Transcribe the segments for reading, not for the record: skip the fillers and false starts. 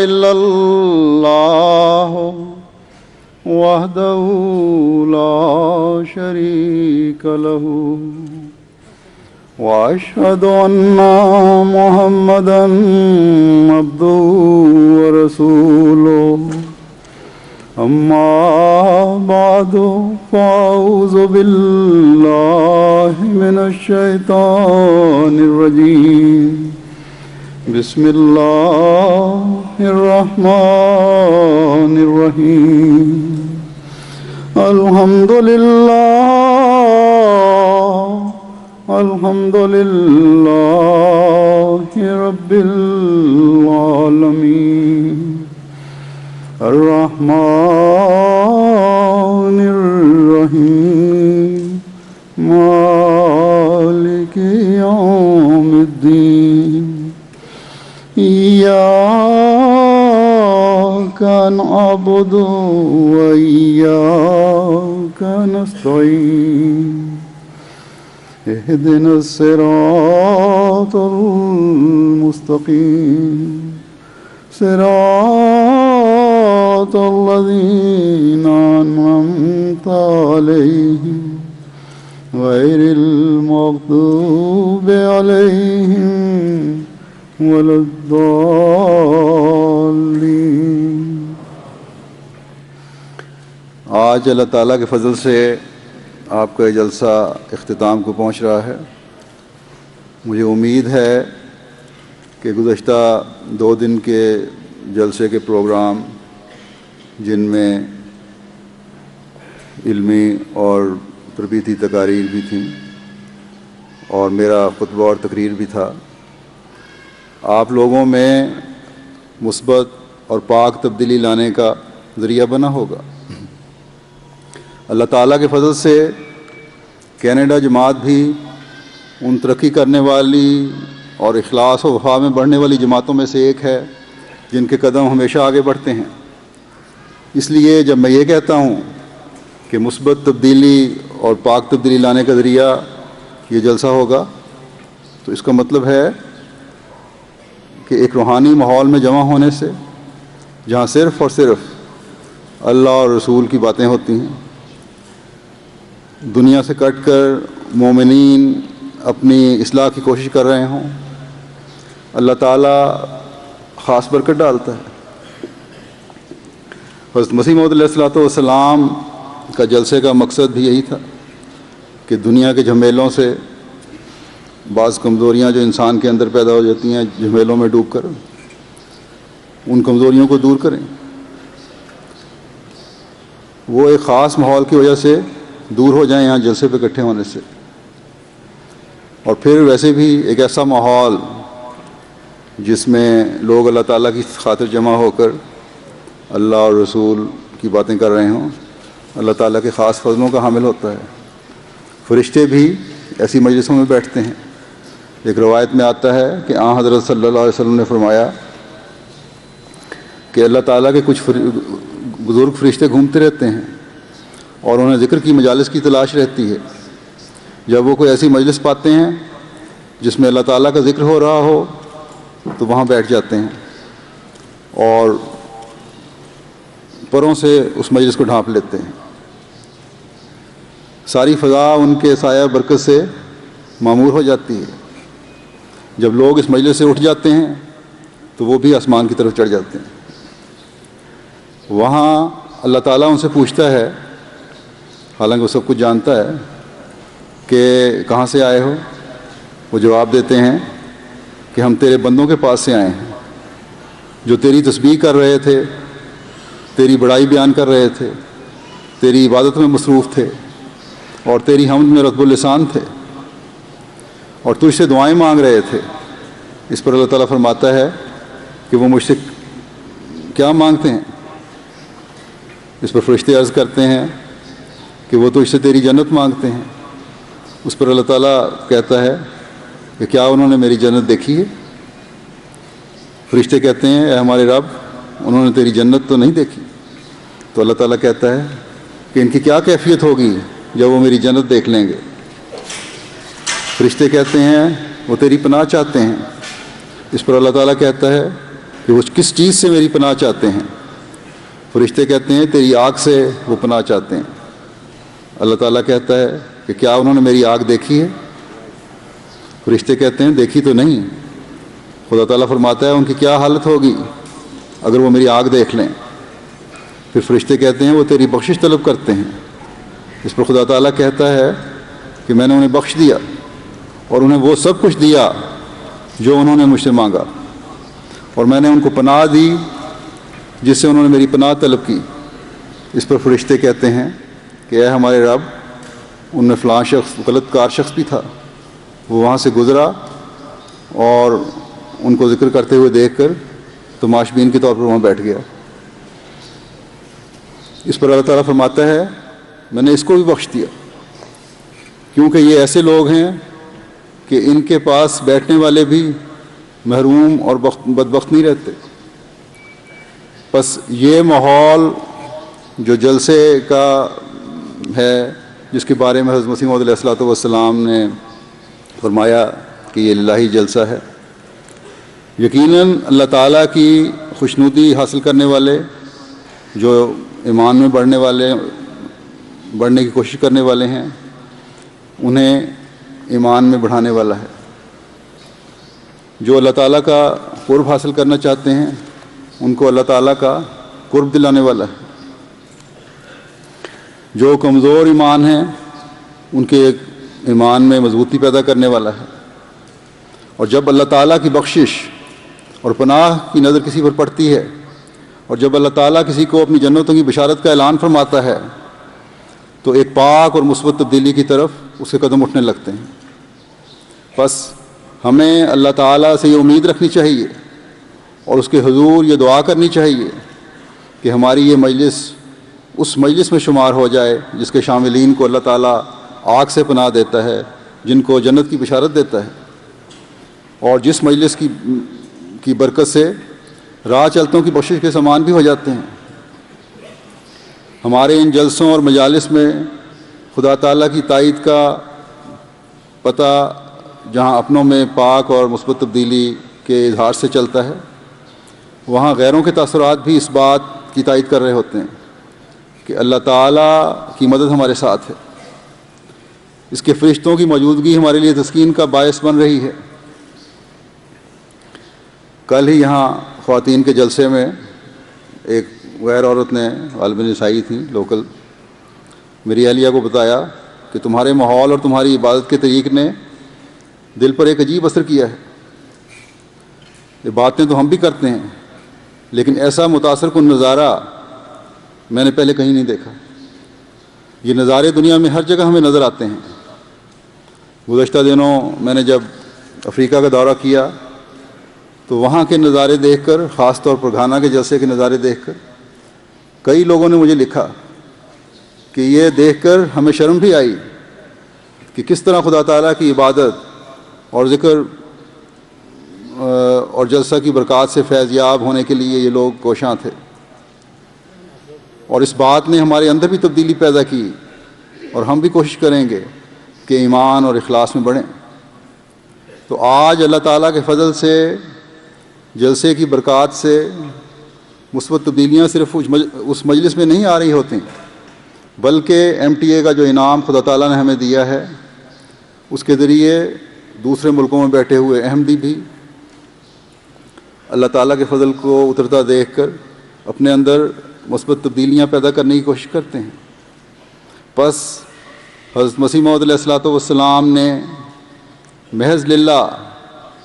إلا الله وحده لا شريك له وأشهد أن محمدا عبده ورسوله أما بعد فأعوذ بالله من الشيطان الرجيم بسم الله الرحمن الرحيم الحمد لله رب العالمين الرحمن الرحيم مالك يوم الدين إياك نعبد وإياك نستعين اهدنا الصراط المستقيم صراط الذين أنعمت عليهم غير المغضوب عليهم ولا الضالين۔ آج اللہ تعالیٰ کے فضل سے آپ کا یہ جلسہ اختتام کو پہنچ رہا ہے۔ مجھے امید ہے کہ گزشتہ 2 دن کے جلسے کے پروگرام جن میں علمی اور تربیتی تقاریر بھی تھیں اور میرا خطبہ اور تقریر بھی تھا، آپ لوگوں میں مثبت اور پاک تبدیلی لانے کا ذریعہ بنا ہوگا۔ اللہ تعالیٰ کے فضل سے کینیڈا جماعت بھی ان ترقی کرنے والی اور اخلاص و وفا میں بڑھنے والی جماعتوں میں سے ایک ہے جن کے قدم ہمیشہ آگے بڑھتے ہیں۔ اس لیے جب میں یہ کہتا ہوں کہ مثبت تبدیلی اور پاک تبدیلی لانے کا ذریعہ یہ جلسہ ہوگا، تو اس کا مطلب ہے کہ ایک روحانی ماحول میں جمع ہونے سے، جہاں صرف اور صرف اللہ اور رسول کی باتیں ہوتی ہیں، دنیا سے کٹ کر مومنین اپنی اصلاح کی کوشش کر رہے ہوں، اللہ تعالیٰ خاص برکت ڈالتا ہے۔ حضرت مسیح موعود علیہ السلام کا جلسے کا مقصد بھی یہی تھا کہ دنیا کے جھمیلوں سے بعض کمزوریاں جو انسان کے اندر پیدا ہو جاتی ہیں جھمیلوں میں ڈوب کر، ان کمزوریوں کو دور کریں۔ وہ ایک خاص ماحول کی وجہ سے دور ہو جائیں یہاں جلسے پہ اکٹھے ہونے سے، اور پھر ویسے بھی ایک ایسا ماحول جس میں لوگ اللہ تعالیٰ کی خاطر جمع ہو کر اللہ اور رسول کی باتیں کر رہے ہوں، اللہ تعالیٰ کے خاص فضلوں کا حامل ہوتا ہے۔ فرشتے بھی ایسی مجلسوں میں بیٹھتے ہیں۔ ایک روایت میں آتا ہے کہ آن حضرت صلی اللہ علیہ وسلم نے فرمایا کہ اللہ تعالیٰ کے کچھ بزرگ فرشتے گھومتے رہتے ہیں اور انہیں ذکر کی مجالس کی تلاش رہتی ہے۔ جب وہ کوئی ایسی مجلس پاتے ہیں جس میں اللہ تعالیٰ کا ذکر ہو رہا ہو تو وہاں بیٹھ جاتے ہیں اور پروں سے اس مجلس کو ڈھانپ لیتے ہیں۔ ساری فضا ان کے سایہ برکت سے معمور ہو جاتی ہے۔ جب لوگ اس مجلس سے اٹھ جاتے ہیں تو وہ بھی آسمان کی طرف چڑھ جاتے ہیں۔ وہاں اللہ تعالیٰ ان سے پوچھتا ہے، حالانکہ وہ سب کچھ جانتا ہے، کہ کہاں سے آئے ہو؟ وہ جواب دیتے ہیں کہ ہم تیرے بندوں کے پاس سے آئے ہیں جو تیری تسبیح کر رہے تھے، تیری بڑائی بیان کر رہے تھے، تیری عبادت میں مصروف تھے اور تیری حمد میں رطب اللسان تھے اور تجھ سے دعائیں مانگ رہے تھے۔ اس پر اللہ تعالیٰ فرماتا ہے کہ وہ مجھ سے کیا مانگتے ہیں؟ اس پر فرشتے عرض کرتے ہیں کہ وہ تجھ سے تیری جنت مانگتے ہیں۔ اس پر اللہ تعالیٰ کہتا ہے کہ کیا انہوں نے میری جنت دیکھی ہے؟ فرشتے کہتے ہیں اے ہمارے رب، انہوں نے تیری جنت تو نہیں دیکھی۔ تو اللہ تعالیٰ کہتا ہے کہ ان کی کیا کیفیت ہوگی جب وہ میری جنت دیکھ لیں گے؟ فرشتے کہتے ہیں وہ تیری پناہ چاہتے ہیں۔ اس پر اللہ تعالیٰ کہتا ہے کہ وہ کس چیز سے میری پناہ چاہتے ہیں. فرشتے کہتے ہیں تیری آگ سے وہ پناہ چاہتے ہیں. اللہ تعالیٰ کہتا ہے کہ کیا انہوں نے میری آگ دیکھی ہے؟ فرشتے کہتے ہیں دیکھی تو نہیں. خدا تعالیٰ فرماتا ہے ان کی کیا حالت ہوگی اگر وہ میری آگ دیکھ لیں. پھر فرشتے کہتے ہیں وہ تیری بخشش طلب کرتے ہیں. اس پر خدا تعالیٰ کہتا ہے کہ میں نے انہیں بخش دیا اور انہیں وہ سب کچھ دیا جو انہوں نے مجھ سے مانگا، اور میں نے ان کو پناہ دی جس سے انہوں نے میری پناہ طلب کی. اس پر فرشتے کہتے ہیں کہ اے ہمارے رب، ان میں فلاں شخص غلط کار شخص بھی تھا، وہ وہاں سے گزرا اور ان کو ذکر کرتے ہوئے دیکھ کر تماش بین کے طور پر وہاں بیٹھ گیا. اس پر اللہ تعالیٰ فرماتا ہے میں نے اس کو بھی بخش دیا، کیونکہ یہ ایسے لوگ ہیں کہ ان کے پاس بیٹھنے والے بھی محروم اور بدبخت نہیں رہتے. بس یہ ماحول جو جلسے کا ہے، جس کے بارے میں حضرت مسیح موعود علیہ الصلوۃ والسلام نے فرمایا کہ یہ الہی جلسہ ہے، یقیناً اللہ تعالیٰ کی خوشنودی حاصل کرنے والے، جو ایمان میں بڑھنے کی کوشش کرنے والے ہیں، انہیں ایمان میں بڑھانے والا ہے. جو اللہ تعالیٰ کا قرب حاصل کرنا چاہتے ہیں ان کو اللہ تعالیٰ کا قرب دلانے والا ہے. جو کمزور ایمان ہیں ان کے ایمان میں مضبوطی پیدا کرنے والا ہے. اور جب اللہ تعالیٰ کی بخشش اور پناہ کی نظر کسی پر پڑتی ہے، اور جب اللہ تعالیٰ کسی کو اپنی جنتوں کی بشارت کا اعلان فرماتا ہے، تو ایک پاک اور مثبت تبدیلی کی طرف اس کے قدم اٹھنے لگتے ہیں. بس ہمیں اللہ تعالیٰ سے یہ امید رکھنی چاہیے اور اس کے حضور یہ دعا کرنی چاہیے کہ ہماری یہ مجلس اس مجلس میں شمار ہو جائے جس کے شاملین کو اللہ تعالیٰ آگ سے پناہ دیتا ہے، جن کو جنت کی بشارت دیتا ہے، اور جس مجلس کی برکت سے راہ چلتوں کی بخشش کے سامان بھی ہو جاتے ہیں. ہمارے ان جلسوں اور مجالس میں خدا تعالیٰ کی تائید کا پتہ جہاں اپنوں میں پاک اور مثبت تبدیلی کے اظہار سے چلتا ہے، وہاں غیروں کے تاثرات بھی اس بات کی تائید کر رہے ہوتے ہیں کہ اللہ تعالیٰ کی مدد ہمارے ساتھ ہے. اس کے فرشتوں کی موجودگی ہمارے لیے تسکین کا باعث بن رہی ہے. کل ہی یہاں خواتین کے جلسے میں ایک غیر عورت نے، غالباً عیسائی تھیں لوکل، میری اہلیہ کو بتایا کہ تمہارے ماحول اور تمہاری عبادت کے طریق نے دل پر ایک عجیب اثر کیا ہے. یہ باتیں تو ہم بھی کرتے ہیں، لیکن ایسا متاثر کن نظارہ میں نے پہلے کہیں نہیں دیکھا. یہ نظارے دنیا میں ہر جگہ ہمیں نظر آتے ہیں. گزشتہ دنوں میں نے جب افریقہ کا دورہ کیا تو وہاں کے نظارے دیکھ کر، خاص طور پر گھانا کے جلسے کے نظارے دیکھ کر، کئی لوگوں نے مجھے لکھا کہ یہ دیکھ کر ہمیں شرم بھی آئی کہ کس طرح خدا تعالیٰ کی عبادت اور ذکر اور جلسہ کی برکات سے فیض یاب ہونے کے لیے یہ لوگ کوشاں تھے. اور اس بات نے ہمارے اندر بھی تبدیلی پیدا کی، اور ہم بھی کوشش کریں گے کہ ایمان اور اخلاص میں بڑھیں. تو آج اللہ تعالیٰ کے فضل سے، جلسے کی برکات سے مثبت تبدیلیاں صرف اس مجلس میں نہیں آ رہی ہوتی، بلکہ MTA کا جو انعام خدا تعالیٰ نے ہمیں دیا ہے، اس کے ذریعے دوسرے ملکوں میں بیٹھے ہوئے احمدی بھی اللہ تعالیٰ کے فضل کو اترتا دیکھ کر اپنے اندر مثبت تبدیلیاں پیدا کرنے کی کوشش کرتے ہیں. بس حضرت مسیح موعود علیہ الصلوۃ والسلام نے محض للہ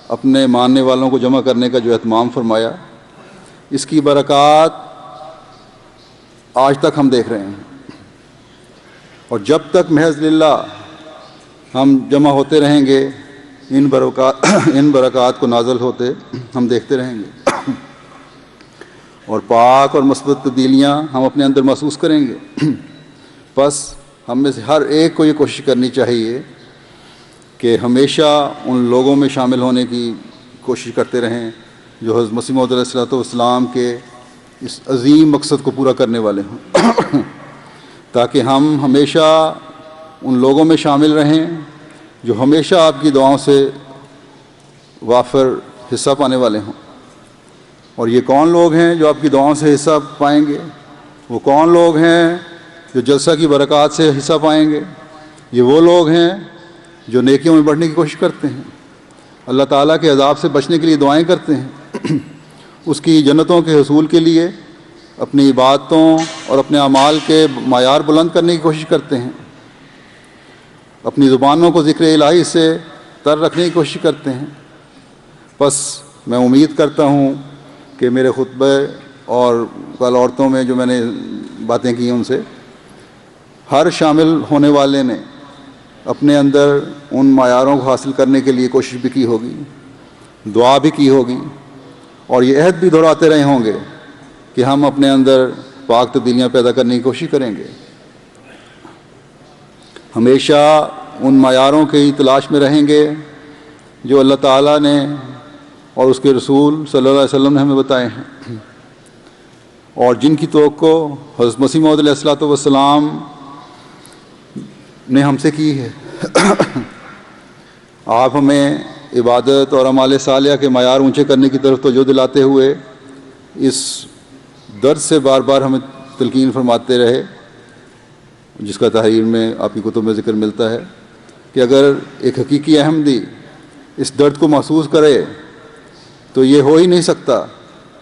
اپنے ماننے والوں کو جمع کرنے کا جو اہتمام فرمایا، اس کی برکات آج تک ہم دیکھ رہے ہیں. اور جب تک محض للہ ہم جمع ہوتے رہیں گے، ان برکات کو نازل ہوتے ہم دیکھتے رہیں گے، اور پاک اور مثبت تبدیلیاں ہم اپنے اندر محسوس کریں گے. بس ہم میں سے ہر ایک کو یہ کوشش کرنی چاہیے کہ ہمیشہ ان لوگوں میں شامل ہونے کی کوشش کرتے رہیں جو حضرت مسیح موعود علیہ الصلوۃ والسلام کے اس عظیم مقصد کو پورا کرنے والے ہوں، تاکہ ہم ہمیشہ ان لوگوں میں شامل رہیں جو ہمیشہ آپ کی دعاؤں سے وافر حصہ پانے والے ہوں. اور یہ کون لوگ ہیں جو آپ کی دعاؤں سے حصہ پائیں گے؟ وہ کون لوگ ہیں جو جلسہ کی برکات سے حصہ پائیں گے؟ یہ وہ لوگ ہیں جو نیکیوں میں بڑھنے کی کوشش کرتے ہیں، اللہ تعالیٰ کے عذاب سے بچنے کے لیے دعائیں کرتے ہیں، اس کی جنتوں کے حصول کے لیے اپنی عبادتوں اور اپنے اعمال کے معیار بلند کرنے کی کوشش کرتے ہیں، اپنی زبانوں کو ذکر الہی سے تر رکھنے کی کوشش کرتے ہیں۔ بس میں امید کرتا ہوں کہ میرے خطبے اور کل عورتوں میں جو میں نے باتیں کی ان سے ہر شامل ہونے والے نے اپنے اندر ان معیاروں کو حاصل کرنے کے لیے کوشش بھی کی ہوگی، دعا بھی کی ہوگی، اور یہ عہد بھی دہراتے رہے ہوں گے کہ ہم اپنے اندر پاک تبدیلیاں پیدا کرنے کی کوشش کریں گے، ہمیشہ ان معیاروں کی تلاش میں رہیں گے جو اللہ تعالیٰ نے اور اس کے رسول صلی اللہ علیہ وسلم نے ہمیں بتائے ہیں، اور جن کی توقع حضرت مسیح موعود علیہ الصلوۃ والسلام نے ہم سے کی ہے۔ آپ ہمیں عبادت اور اعمال صالحہ کے معیار اونچے کرنے کی طرف توجہ دلاتے ہوئے اس درد سے بار بار ہمیں تلقین فرماتے رہے، جس کا تحریر میں آپ کی کتب میں ذکر ملتا ہے کہ اگر ایک حقیقی احمدی اس درد کو محسوس کرے تو یہ ہو ہی نہیں سکتا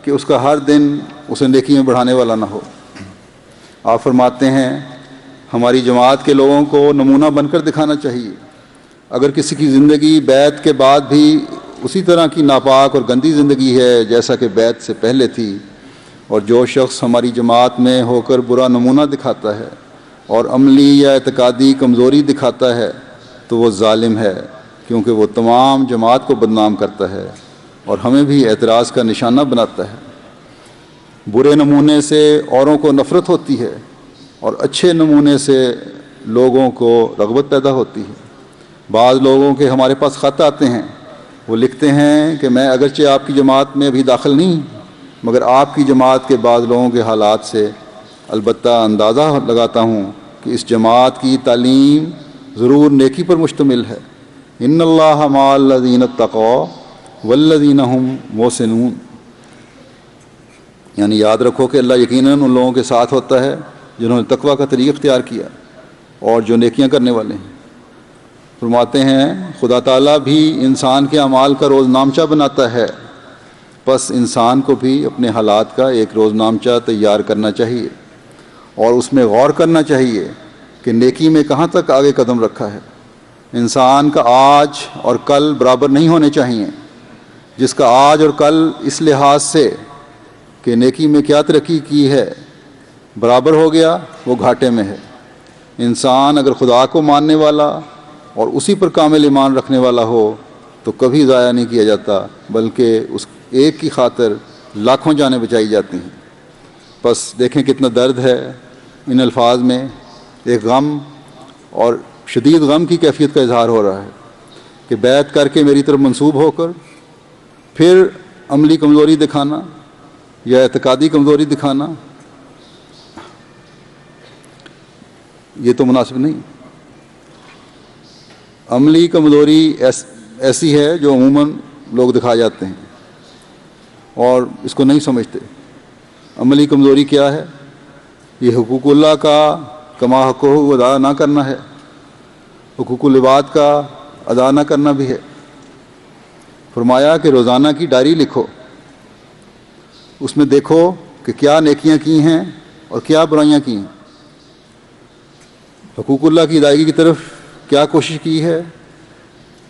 کہ اس کا ہر دن اسے نیکی میں بڑھانے والا نہ ہو۔ آپ فرماتے ہیں ہماری جماعت کے لوگوں کو نمونہ بن کر دکھانا چاہیے، اگر کسی کی زندگی بیعت کے بعد بھی اسی طرح کی ناپاک اور گندی زندگی ہے جیسا کہ بیعت سے پہلے تھی، اور جو شخص ہماری جماعت میں ہو کر برا نمونہ دکھاتا ہے اور عملی یا اعتقادی کمزوری دکھاتا ہے تو وہ ظالم ہے، کیونکہ وہ تمام جماعت کو بدنام کرتا ہے اور ہمیں بھی اعتراض کا نشانہ بناتا ہے۔ برے نمونے سے اوروں کو نفرت ہوتی ہے اور اچھے نمونے سے لوگوں کو رغبت پیدا ہوتی ہے۔ بعض لوگوں کے ہمارے پاس خط آتے ہیں، وہ لکھتے ہیں کہ میں اگرچہ آپ کی جماعت میں ابھی داخل نہیں، مگر آپ کی جماعت کے بعض لوگوں کے حالات سے البتہ اندازہ لگاتا ہوں کہ اس جماعت کی تعلیم ضرور نیکی پر مشتمل ہے۔ ان اللہ مع الذین اتقوا والذین هم محسنون، یعنی یاد رکھو کہ اللہ یقیناً ان لوگوں کے ساتھ ہوتا ہے جنہوں نے تقوی کا طریق اختیار کیا اور جو نیکیاں کرنے والے ہیں۔ فرماتے ہیں خدا تعالیٰ بھی انسان کے اعمال کا روز نامچہ بناتا ہے، پس انسان کو بھی اپنے حالات کا ایک روز نامچہ تیار کرنا چاہیے اور اس میں غور کرنا چاہیے کہ نیکی میں کہاں تک آگے قدم رکھا ہے۔ انسان کا آج اور کل برابر نہیں ہونے چاہیے، جس کا آج اور کل اس لحاظ سے کہ نیکی میں کیا ترقی کی ہے برابر ہو گیا، وہ گھاٹے میں ہے۔ انسان اگر خدا کو ماننے والا اور اسی پر کامل ایمان رکھنے والا ہو تو کبھی ضائع نہیں کیا جاتا، بلکہ اس ایک کی خاطر لاکھوں جانیں بچائی جاتی ہیں۔ بس دیکھیں کتنا درد ہے ان الفاظ میں، ایک غم اور شدید غم کی کیفیت کا اظہار ہو رہا ہے کہ بیعت کر کے میری طرف منسوب ہو کر پھر عملی کمزوری دکھانا یا اعتقادی کمزوری دکھانا، یہ تو مناسب نہیں۔ عملی کمزوری ایسی ہے جو عموماً لوگ دکھا جاتے ہیں اور اس کو نہیں سمجھتے۔ عملی کمزوری کیا ہے؟ یہ حقوق اللہ کا کما حقہ ادا نہ کرنا ہے، حقوق العباد کا ادا نہ کرنا بھی ہے۔ فرمایا کہ روزانہ کی ڈائری لکھو، اس میں دیکھو کہ کیا نیکیاں کی ہیں اور کیا برائیاں کی ہیں، حقوق اللہ کی ادائیگی کی طرف کیا کوشش کی ہے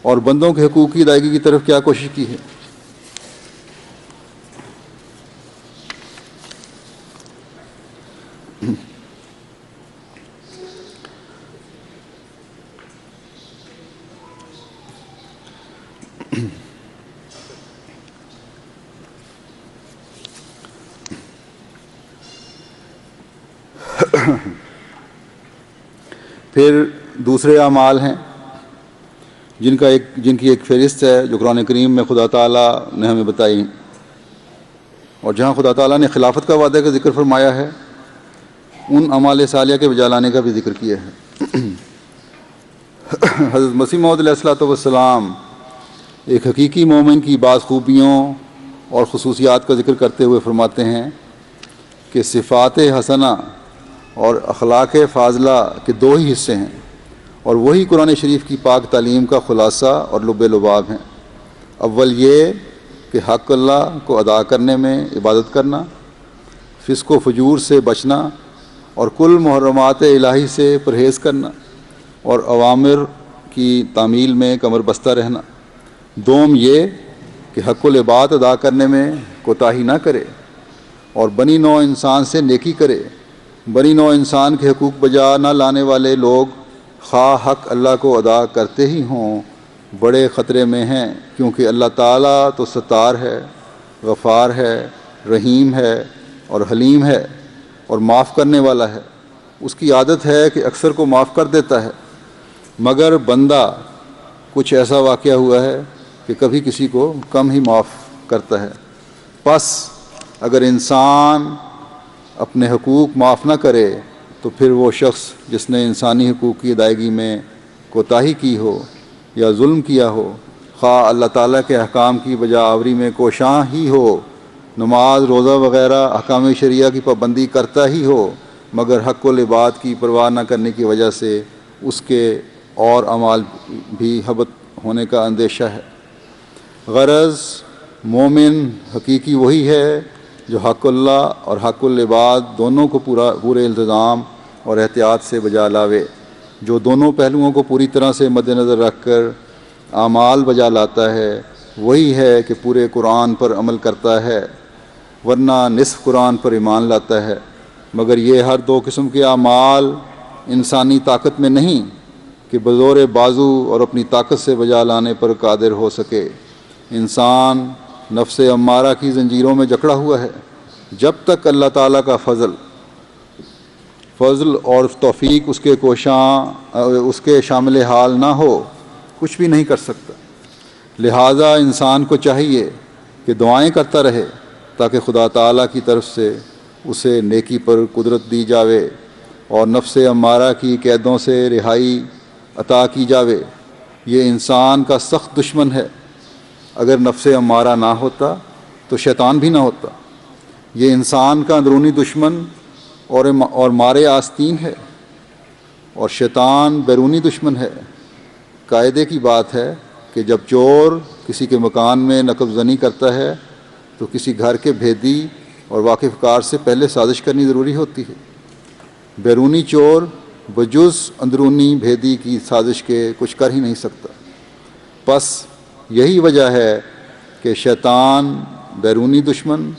اور بندوں کے حقوق کی ادائیگی کی طرف کیا کوشش کی ہے۔ پھر دوسرے اعمال ہیں جن کی ایک فہرست ہے جو قرآن کریم میں خدا تعالیٰ نے ہمیں بتائی، اور جہاں خدا تعالیٰ نے خلافت کا وعدے کا ذکر فرمایا ہے ان اعمال صالحہ کے بجا لانے کا بھی ذکر کیا ہے۔ حضرت مسیح موعود علیہ الصلوۃ والسلام ایک حقیقی مومن کی بعض خوبیوں اور خصوصیات کا ذکر کرتے ہوئے فرماتے ہیں کہ صفات حسنہ اور اخلاق فاضلہ کے دو ہی حصے ہیں، اور وہی قرآن شریف کی پاک تعلیم کا خلاصہ اور لب لباب ہیں۔ اول یہ کہ حق اللہ کو ادا کرنے میں عبادت کرنا، فسق و فجور سے بچنا اور کل محرمات الہی سے پرہیز کرنا، اور اوامر کی تعمیل میں کمر بستہ رہنا۔ دوم یہ کہ حق العباد ادا کرنے میں کوتاہی نہ کرے اور بنی نوع انسان سے نیکی کرے۔ بنی نوع انسان کے حقوق بجا نہ لانے والے لوگ خواہ حق اللہ کو ادا کرتے ہی ہوں بڑے خطرے میں ہیں، کیونکہ اللہ تعالیٰ تو ستار ہے، غفار ہے، رحیم ہے اور حلیم ہے اور معاف کرنے والا ہے۔ اس کی عادت ہے کہ اکثر کو معاف کر دیتا ہے، مگر بندہ کچھ ایسا واقعہ ہوا ہے کہ کبھی کسی کو کم ہی معاف کرتا ہے۔ پس اگر انسان اپنے حقوق معاف نہ کرے تو پھر وہ شخص جس نے انسانی حقوق کی ادائیگی میں کوتاہی کی ہو یا ظلم کیا ہو، خواہ اللہ تعالیٰ کے احکام کی بجا آوری میں کوشاں ہی ہو، نماز روزہ وغیرہ احکام شریعہ کی پابندی کرتا ہی ہو، مگر حق العباد کی پرواہ نہ کرنے کی وجہ سے اس کے اور اعمال بھی حبط ہونے کا اندیشہ ہے۔ غرض مومن حقیقی وہی ہے جو حق اللہ اور حق العباد دونوں کو پورے التزام اور احتیاط سے بجا لاوے۔ جو دونوں پہلوؤں کو پوری طرح سے مد نظر رکھ کر اعمال بجا لاتا ہے وہی ہے کہ پورے قرآن پر عمل کرتا ہے، ورنہ نصف قرآن پر ایمان لاتا ہے۔ مگر یہ ہر دو قسم کے اعمال انسانی طاقت میں نہیں کہ بزور بازو اور اپنی طاقت سے بجا لانے پر قادر ہو سکے۔ انسان نفس امارہ کی زنجیروں میں جکڑا ہوا ہے۔ جب تک اللہ تعالیٰ کا فضل اور توفیق اس کے شامل حال نہ ہو کچھ بھی نہیں کر سکتا۔ لہٰذا انسان کو چاہیے کہ دعائیں کرتا رہے تاکہ خدا تعالیٰ کی طرف سے اسے نیکی پر قدرت دی جاوے اور نفس امارہ کی قیدوں سے رہائی عطا کی جاوے۔ یہ انسان کا سخت دشمن ہے۔ اگر نفس امارہ نہ ہوتا تو شیطان بھی نہ ہوتا۔ یہ انسان کا اندرونی دشمن اور مارے آستین ہے، اور شیطان بیرونی دشمن ہے۔ قاعدے کی بات ہے کہ جب چور کسی کے مکان میں نقب زنی کرتا ہے تو کسی گھر کے بھیدی اور واقف کار سے پہلے سازش کرنی ضروری ہوتی ہے۔ بیرونی چور بجز اندرونی بھیدی کی سازش کے کچھ کر ہی نہیں سکتا۔ پس یہی وجہ ہے کہ شیطان بیرونی دشمن،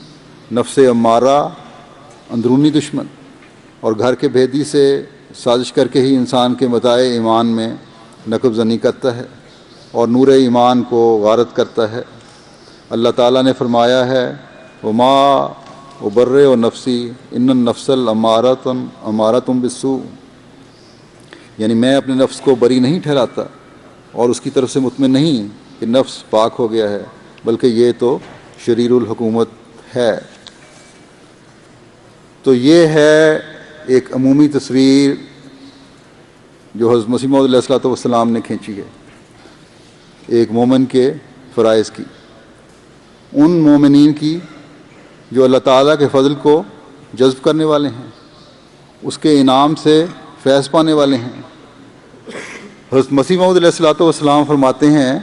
نفس امارہ اندرونی دشمن، اور گھر کے بھیدی سے سازش کر کے ہی انسان کے متاع ایمان میں نقب زنی کرتا ہے اور نور ایمان کو غارت کرتا ہے۔ اللہ تعالیٰ نے فرمایا ہے وما ابرئ نفسی ان النفس امارۃ بالسوء، یعنی میں اپنے نفس کو بری نہیں ٹھہراتا اور اس کی طرف سے مطمئن نہیں کہ نفس پاک ہو گیا ہے، بلکہ یہ تو شریر الحکومت ہے۔ تو یہ ہے ایک عمومی تصویر جو حضرت مسیح موعود علیہ الصلوۃ والسلام نے کھینچی ہے ایک مومن کے فرائض کی، ان مومنین کی جو اللہ تعالیٰ کے فضل کو جذب کرنے والے ہیں، اس کے انعام سے فیض پانے والے ہیں۔ حضرت مسیح موعود علیہ الصلوۃ والسلام فرماتے ہیں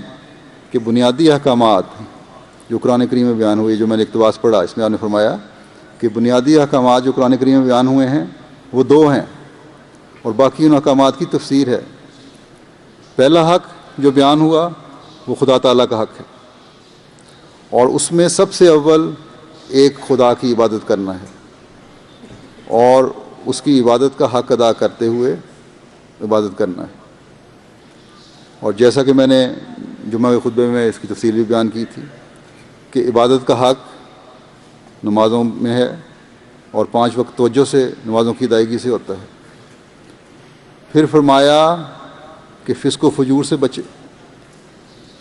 کہ بنیادی احکامات جو قرآن کریم میں بیان ہوئے، جو میں نے اقتباس پڑھا، اس میں آپ نے فرمایا کہ بنیادی احکامات جو قرآن کریم میں بیان ہوئے ہیں وہ دو ہیں، اور باقی ان احکامات کی تفسیر ہے۔ پہلا حق جو بیان ہوا وہ خدا تعالیٰ کا حق ہے، اور اس میں سب سے اول ایک خدا کی عبادت کرنا ہے، اور اس کی عبادت کا حق ادا کرتے ہوئے عبادت کرنا ہے۔ اور جیسا کہ میں نے جمعہ کے خطبے میں اس کی تفصیل بھی بیان کی تھی کہ عبادت کا حق نمازوں میں ہے، اور 5 وقت توجہ سے نمازوں کی ادائیگی سے ہوتا ہے۔ پھر فرمایا کہ فسق و فجور سے بچے۔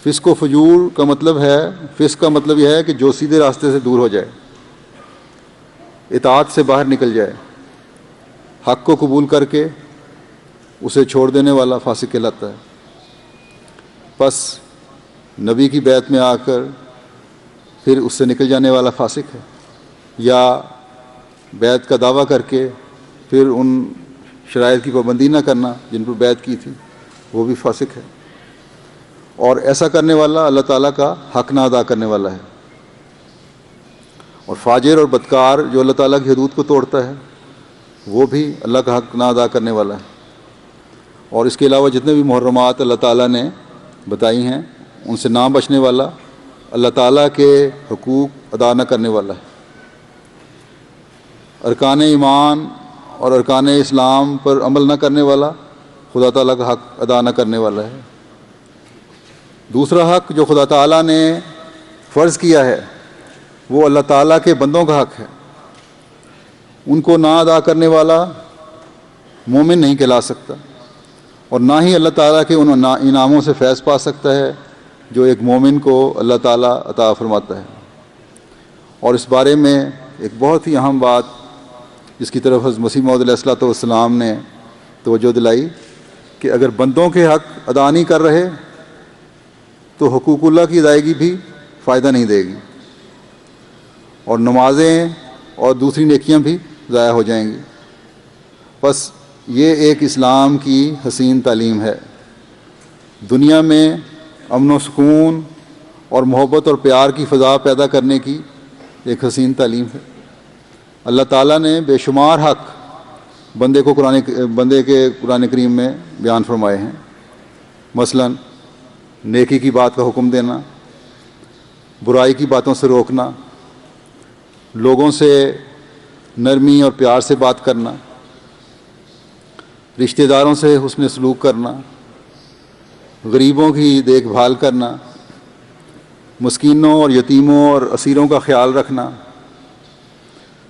فسق و فجور کا مطلب ہے، فسق کا مطلب یہ ہے کہ جو سیدھے راستے سے دور ہو جائے، اطاعت سے باہر نکل جائے، حق کو قبول کر کے اسے چھوڑ دینے والا فاسق کہلاتا ہے۔ پس نبی کی بیعت میں آ کر پھر اس سے نکل جانے والا فاسق ہے، یا بیعت کا دعویٰ کر کے پھر ان شرائط کی پابندی نہ کرنا جن پر بیعت کی تھی، وہ بھی فاسق ہے، اور ایسا کرنے والا اللہ تعالیٰ کا حق نہ ادا کرنے والا ہے۔ اور فاجر اور بدکار جو اللہ تعالیٰ کی حدود کو توڑتا ہے وہ بھی اللہ کا حق نہ ادا کرنے والا ہے۔ اور اس کے علاوہ جتنے بھی محرمات اللہ تعالیٰ نے بتائی ہیں ان سے نہ بچنے والا اللہ تعالیٰ کے حقوق ادا نہ کرنے والا ہے۔ ارکان ایمان اور ارکان اسلام پر عمل نہ کرنے والا خدا تعالیٰ کا حق ادا نہ کرنے والا ہے۔ دوسرا حق جو خدا تعالیٰ نے فرض کیا ہے وہ اللہ تعالیٰ کے بندوں کا حق ہے، ان کو نہ ادا کرنے والا مومن نہیں کہلا سکتا، اور نہ ہی اللہ تعالیٰ کے ان انعاموں سے فیض پا سکتا ہے جو ایک مومن کو اللہ تعالیٰ عطا فرماتا ہے۔ اور اس بارے میں ایک بہت ہی اہم بات جس کی طرف حضرت مسیح موعود علیہ الصلوۃ والسلام نے توجہ دلائی کہ اگر بندوں کے حق ادا نہیں کر رہے تو حقوق اللہ کی ادائیگی بھی فائدہ نہیں دے گی، اور نمازیں اور دوسری نیکیاں بھی ضائع ہو جائیں گی۔ بس یہ ایک اسلام کی حسین تعلیم ہے، دنیا میں امن و سکون اور محبت اور پیار کی فضا پیدا کرنے کی ایک حسین تعلیم ہے۔ اللہ تعالیٰ نے بے شمار حق بندے کے قرآن کریم میں بیان فرمائے ہیں، مثلا نیکی کی بات کا حکم دینا، برائی کی باتوں سے روکنا، لوگوں سے نرمی اور پیار سے بات کرنا، رشتہ داروں سے حسن سلوک کرنا، غریبوں کی دیکھ بھال کرنا، مسکینوں اور یتیموں اور اسیروں کا خیال رکھنا،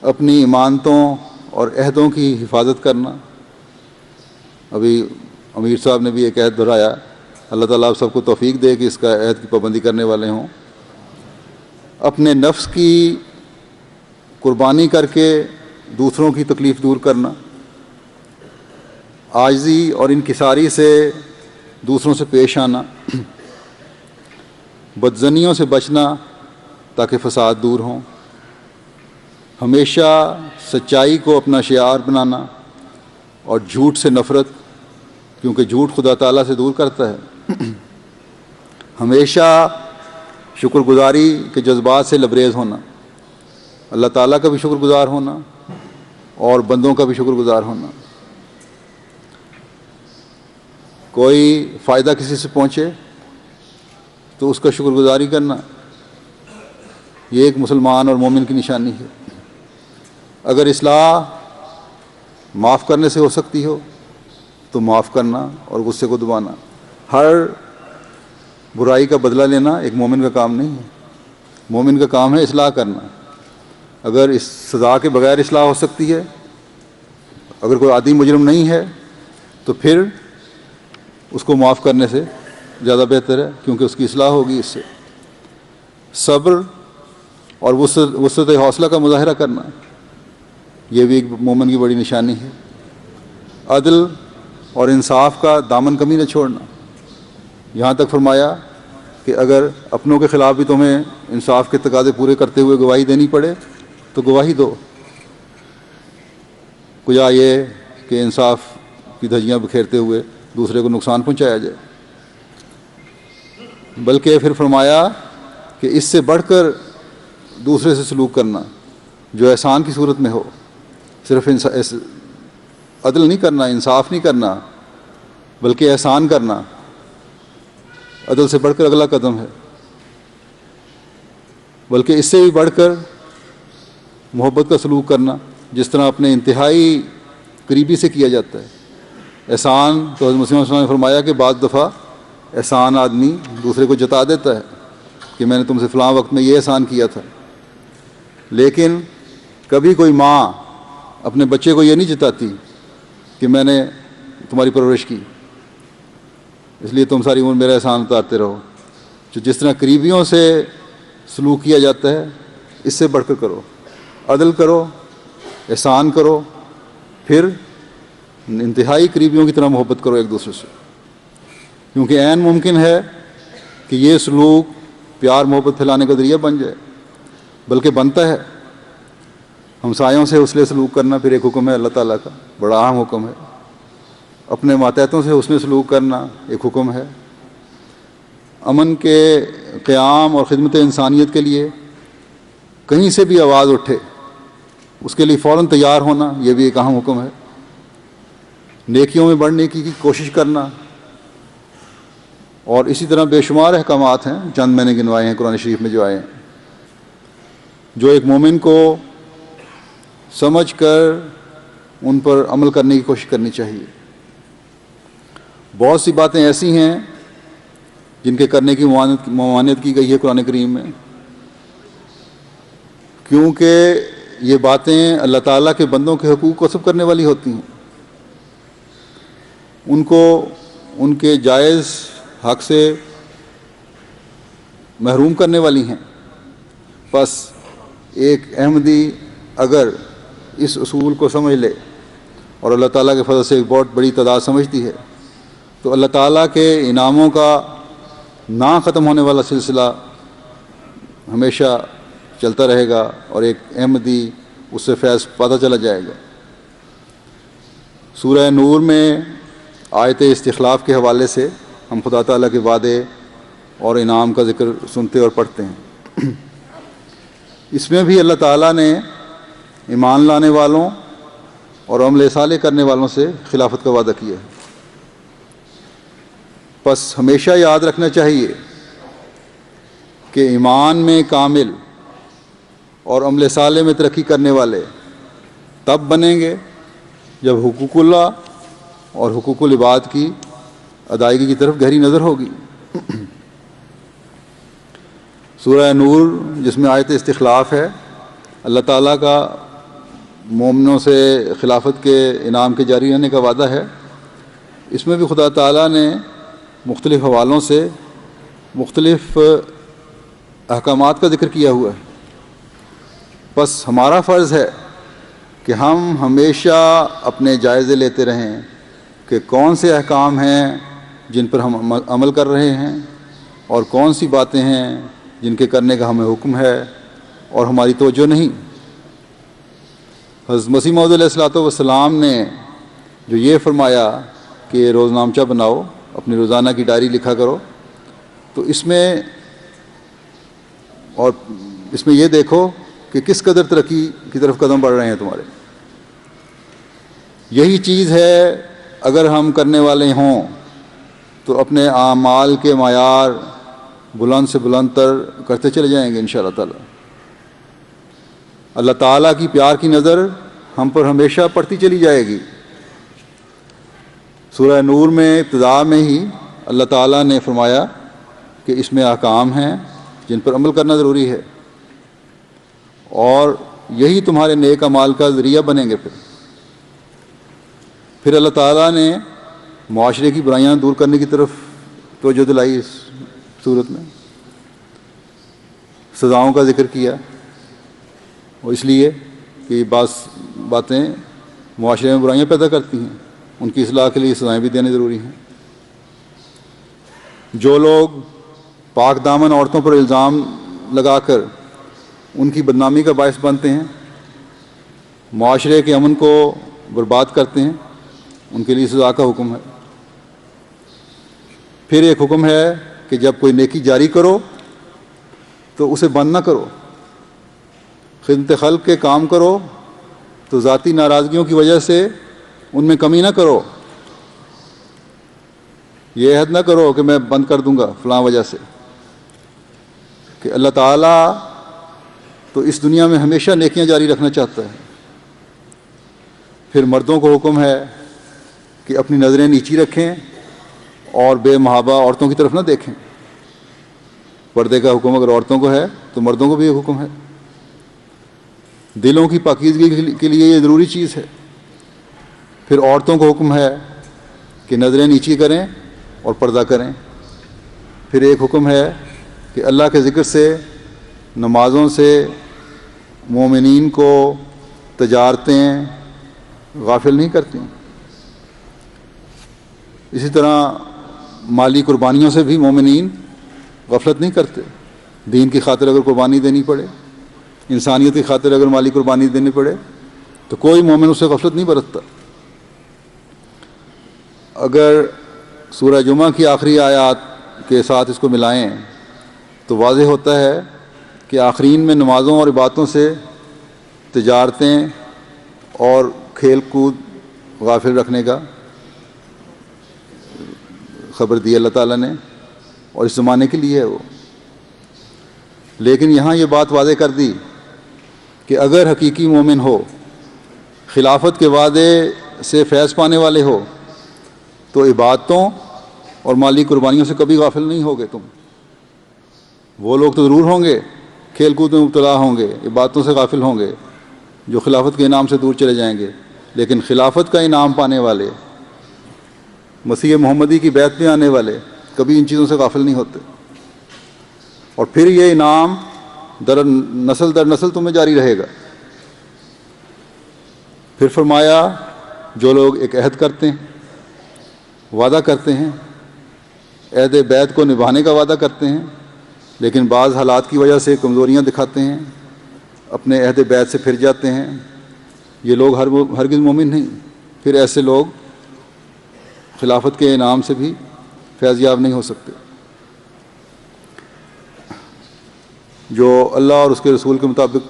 اپنی امانتوں اور عہدوں کی حفاظت کرنا۔ ابھی امیر صاحب نے بھی ایک عہد دہرایا، اللہ تعالیٰ آپ سب کو توفیق دے کہ اس کا عہد کی پابندی کرنے والے ہوں۔ اپنے نفس کی قربانی کر کے دوسروں کی تکلیف دور کرنا، عاجزی اور انکساری سے دوسروں سے پیش آنا، بدظنیوں سے بچنا تاکہ فساد دور ہوں، ہمیشہ سچائی کو اپنا شعار بنانا، اور جھوٹ سے نفرت کیونکہ جھوٹ خدا تعالیٰ سے دور کرتا ہے، ہمیشہ شکر گزاری کے جذبات سے لبریز ہونا، اللہ تعالیٰ کا بھی شکر گزار ہونا اور بندوں کا بھی شکر گزار ہونا۔ کوئی فائدہ کسی سے پہنچے تو اس کا شکر گزاری کرنا، یہ ایک مسلمان اور مومن کی نشانی ہے۔ اگر اصلاح معاف کرنے سے ہو سکتی ہو تو معاف کرنا اور غصے کو دبانا۔ ہر برائی کا بدلہ لینا ایک مومن کا کام نہیں ہے، مومن کا کام ہے اصلاح کرنا۔ اگر اس سزا کے بغیر اصلاح ہو سکتی ہے، اگر کوئی عادی مجرم نہیں ہے تو پھر اس کو معاف کرنے سے زیادہ بہتر ہے، کیونکہ اس کی اصلاح ہوگی اس سے۔ صبر اور وسعت حوصلہ کا مظاہرہ کرنا، یہ بھی ایک مومن کی بڑی نشانی ہے۔ عدل اور انصاف کا دامن کمی نہ چھوڑنا، یہاں تک فرمایا کہ اگر اپنوں کے خلاف بھی تمہیں انصاف کے تقاضے پورے کرتے ہوئے گواہی دینی پڑے تو گواہی دو، کجا یہ کہ انصاف کی دھجیاں بکھیرتے ہوئے دوسرے کو نقصان پہنچایا جائے۔ بلکہ پھر فرمایا کہ اس سے بڑھ کر دوسرے سے سلوک کرنا جو احسان کی صورت میں ہو، صرف عدل نہیں کرنا، انصاف نہیں کرنا، بلکہ احسان کرنا عدل سے بڑھ کر اگلا قدم ہے۔ بلکہ اس سے بھی بڑھ کر محبت کا سلوک کرنا، جس طرح اپنے انتہائی قریبی سے کیا جاتا ہے۔ احسان تو حضرت مسیح صلی اللہ علیہ وسلم نے فرمایا کہ بعض دفعہ احسان آدمی دوسرے کو جتا دیتا ہے کہ میں نے تم سے فلاں وقت میں یہ احسان کیا تھا، لیکن کبھی کوئی ماں اپنے بچے کو یہ نہیں جتاتی کہ میں نے تمہاری پرورش کی اس لیے تم ساری عمر میرا احسان اتارتے رہو۔ جو جس طرح قریبیوں سے سلوک کیا جاتا ہے اس سے بڑھ کر کرو، عدل کرو، احسان کرو، پھر انتہائی قریبیوں کی طرح محبت کرو ایک دوسرے سے، کیونکہ عین ممکن ہے کہ یہ سلوک پیار محبت پھیلانے کا ذریعہ بن جائے۔ بلکہ بنتا ہے۔ ہمسایوں سے حسن سلوک کرنا پھر ایک حکم ہے اللہ تعالیٰ کا، بڑا اہم حکم ہے۔ اپنے ماتحتوں سے حسن سلوک کرنا ایک حکم ہے۔ امن کے قیام اور خدمت انسانیت کے لیے کہیں سے بھی آواز اٹھے اس کے لیے فوراً تیار ہونا، یہ بھی ایک اہم حکم ہے۔ نیکیوں میں بڑھنے کی کوشش کرنا، اور اسی طرح بے شمار احکامات ہیں، چند میں نے گنوائے ہیں قرآن شریف میں جو آئے ہیں، جو ایک مومن کو سمجھ کر ان پر عمل کرنے کی کوشش کرنی چاہیے۔ بہت سی باتیں ایسی ہیں جن کے کرنے کی ممانعت کی گئی ہے قرآن کریم میں، کیونکہ یہ باتیں اللہ تعالیٰ کے بندوں کے حقوق کو غصب کرنے والی ہوتی ہیں، ان کو ان کے جائز حق سے محروم کرنے والی ہیں۔ بس ایک احمدی اگر اس اصول کو سمجھ لے اور اللہ تعالیٰ کے فضل سے ایک بہت بڑی تعداد سمجھتی ہے، تو اللہ تعالیٰ کے انعاموں کا نہ ختم ہونے والا سلسلہ ہمیشہ چلتا رہے گا، اور ایک احمدی اس سے فیض پاتا چلا جائے گا۔ سورہ نور میں آیت استخلاف کے حوالے سے ہم خدا تعالیٰ کے وعدے اور انعام کا ذکر سنتے اور پڑھتے ہیں۔ اس میں بھی اللہ تعالیٰ نے ایمان لانے والوں اور عمل صالح کرنے والوں سے خلافت کا وعدہ کیا ہے۔ بس ہمیشہ یاد رکھنا چاہیے کہ ایمان میں کامل اور عمل صالح میں ترقی کرنے والے تب بنیں گے جب حقوق اللہ اور حقوق العباد کی ادائیگی کی طرف گہری نظر ہوگی۔ سورہ نور جس میں آیت استخلاف ہے، اللہ تعالیٰ کا مومنوں سے خلافت کے انعام کے جاری رہنے کا وعدہ ہے۔ اس میں بھی خدا تعالیٰ نے مختلف حوالوں سے مختلف احکامات کا ذکر کیا ہوا ہے۔ بس ہمارا فرض ہے کہ ہم ہمیشہ اپنے جائزے لیتے رہیں کہ کون سے احکام ہیں جن پر ہم عمل کر رہے ہیں، اور کون سی باتیں ہیں جن کے کرنے کا ہمیں حکم ہے اور ہماری توجہ نہیں۔ حضرت مسیح موعود علیہ الصلوۃ والسلام نے جو یہ فرمایا کہ روز نامچہ بناؤ، اپنی روزانہ کی ڈائری لکھا کرو، تو اس میں یہ دیکھو کہ کس قدر ترقی کی طرف قدم بڑھ رہے ہیں تمہارے۔ یہی چیز ہے اگر ہم کرنے والے ہوں تو اپنے اعمال کے معیار بلند سے بلند تر کرتے چلے جائیں گے انشاءاللہ تعالی۔ اللہ تعالیٰ کی پیار کی نظر ہم پر ہمیشہ پڑتی چلی جائے گی۔ سورہ نور میں ابتدا میں ہی اللہ تعالیٰ نے فرمایا کہ اس میں احکام ہیں جن پر عمل کرنا ضروری ہے، اور یہی تمہارے نیک اعمال کا ذریعہ بنیں گے۔ پھر اللہ تعالیٰ نے معاشرے کی برائیاں دور کرنے کی طرف توجہ دلائی۔ اس صورت میں سزاؤں کا ذکر کیا، اور اس لیے کہ بعض باتیں معاشرے میں برائیاں پیدا کرتی ہیں، ان کی اصلاح کے لیے سزائیں بھی دینے ضروری ہیں۔ جو لوگ پاک دامن عورتوں پر الزام لگا کر ان کی بدنامی کا باعث بنتے ہیں، معاشرے کے امن کو برباد کرتے ہیں، ان کے لیے سزا کا حکم ہے۔ پھر ایک حکم ہے کہ جب کوئی نیکی جاری کرو تو اسے بند نہ کرو، خدمت خلق کے کام کرو تو ذاتی ناراضگیوں کی وجہ سے ان میں کمی نہ کرو۔ یہ عہد نہ کرو کہ میں بند کر دوں گا فلاں وجہ سے، کہ اللہ تعالیٰ تو اس دنیا میں ہمیشہ نیکیاں جاری رکھنا چاہتا ہے۔ پھر مردوں کو حکم ہے کہ اپنی نظریں نیچی رکھیں اور بے محابہ عورتوں کی طرف نہ دیکھیں۔ پردے کا حکم اگر عورتوں کو ہے تو مردوں کو بھی یہ حکم ہے۔ دلوں کی پاکیزگی کے لیے یہ ضروری چیز ہے۔ پھر عورتوں کو حکم ہے کہ نظریں نیچی کریں اور پردہ کریں۔ پھر ایک حکم ہے کہ اللہ کے ذکر سے، نمازوں سے مومنین کو تجارتیں غافل نہیں کرتی۔ اسی طرح مالی قربانیوں سے بھی مومنین غفلت نہیں کرتے۔ دین کی خاطر اگر قربانی دینی پڑے انسانیت کی خاطر اگر مالی قربانی دینی پڑے تو کوئی مومن اس سے غفلت نہیں برتتا۔ اگر سورہ جمعہ کی آخری آیات کے ساتھ اس کو ملائیں تو واضح ہوتا ہے کہ آخرین میں نمازوں اور عبادتوں سے تجارتیں اور کھیل کود غافل رکھنے کا خبر دی اللہ تعالیٰ نے، اور اس زمانے کے لیے ہے وہ۔ لیکن یہاں یہ بات واضح کر دی کہ اگر حقیقی مومن ہو، خلافت کے وعدے سے فیض پانے والے ہو، تو عبادتوں اور مالی قربانیوں سے کبھی غافل نہیں ہوگے تم۔ وہ لوگ تو ضرور ہوں گے کھیل کود میں مبتلا ہوں گے، عبادتوں سے غافل ہوں گے، جو خلافت کے انعام سے دور چلے جائیں گے، لیکن خلافت کا انعام پانے والے، مسیح محمدی کی بیعت میں آنے والے کبھی ان چیزوں سے غافل نہیں ہوتے، اور پھر یہ انعام نسل در نسل تمہیں جاری رہے گا۔ پھر فرمایا جو لوگ ایک عہد کرتے ہیں، وعدہ کرتے ہیں، عہد بیعت کو نبھانے کا وعدہ کرتے ہیں، لیکن بعض حالات کی وجہ سے کمزوریاں دکھاتے ہیں، اپنے عہد بیعت سے پھر جاتے ہیں، یہ لوگ ہرگز مومن نہیں۔ پھر ایسے لوگ خلافت کے انعام سے بھی فیض یاب نہیں ہو سکتے۔ جو اللہ اور اس کے رسول کے مطابق،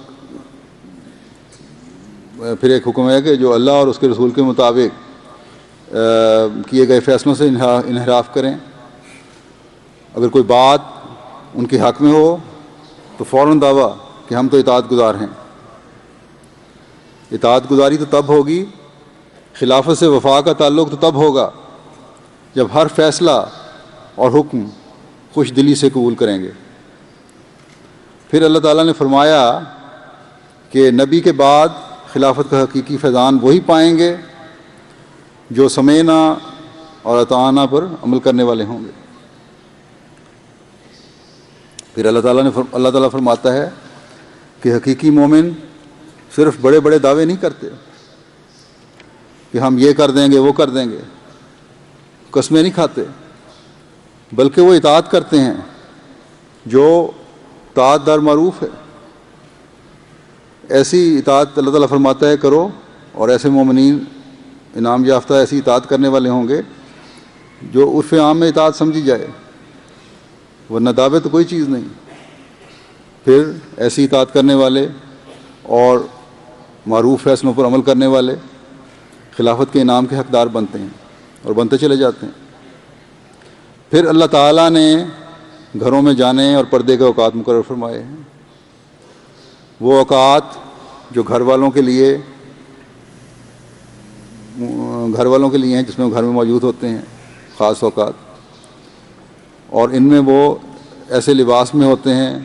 پھر ایک حکم ہے کہ جو اللہ اور اس کے رسول کے مطابق کیے گئے فیصلوں سے انحراف کریں، اگر کوئی بات ان کے حق میں ہو تو فوراً دعویٰ کہ ہم تو اطاعت گزار ہیں۔ اطاعت گزاری تو تب ہوگی، خلافت سے وفا کا تعلق تو تب ہوگا جب ہر فیصلہ اور حکم خوش دلی سے قبول کریں گے۔ پھر اللہ تعالیٰ نے فرمایا کہ نبی کے بعد خلافت کا حقیقی فیضان وہی پائیں گے جو سمینا اور اطاعنا پر عمل کرنے والے ہوں گے۔ پھر اللہ تعالیٰ فرماتا ہے کہ حقیقی مومن صرف بڑے بڑے دعوے نہیں کرتے کہ ہم یہ کر دیں گے وہ کر دیں گے، قسمیں نہیں کھاتے، بلکہ وہ اطاعت کرتے ہیں جو اطاعت دار معروف ہے۔ ایسی اطاعت اللہ تعالیٰ فرماتا ہے کرو، اور ایسے مومنین انعام یافتہ ایسی اطاعت کرنے والے ہوں گے جو عرف عام میں اطاعت سمجھی جائے، ورنہ دعوے تو کوئی چیز نہیں۔ پھر ایسی اطاعت کرنے والے اور معروف فیصلوں پر عمل کرنے والے خلافت کے انعام کے حقدار بنتے ہیں اور بنتے چلے جاتے ہیں۔ پھر اللہ تعالیٰ نے گھروں میں جانے اور پردے کے اوقات مقرر فرمائے ہیں، وہ اوقات جو گھر والوں کے لیے ہیں، جس میں گھر میں موجود ہوتے ہیں، خاص اوقات، اور ان میں وہ ایسے لباس میں ہوتے ہیں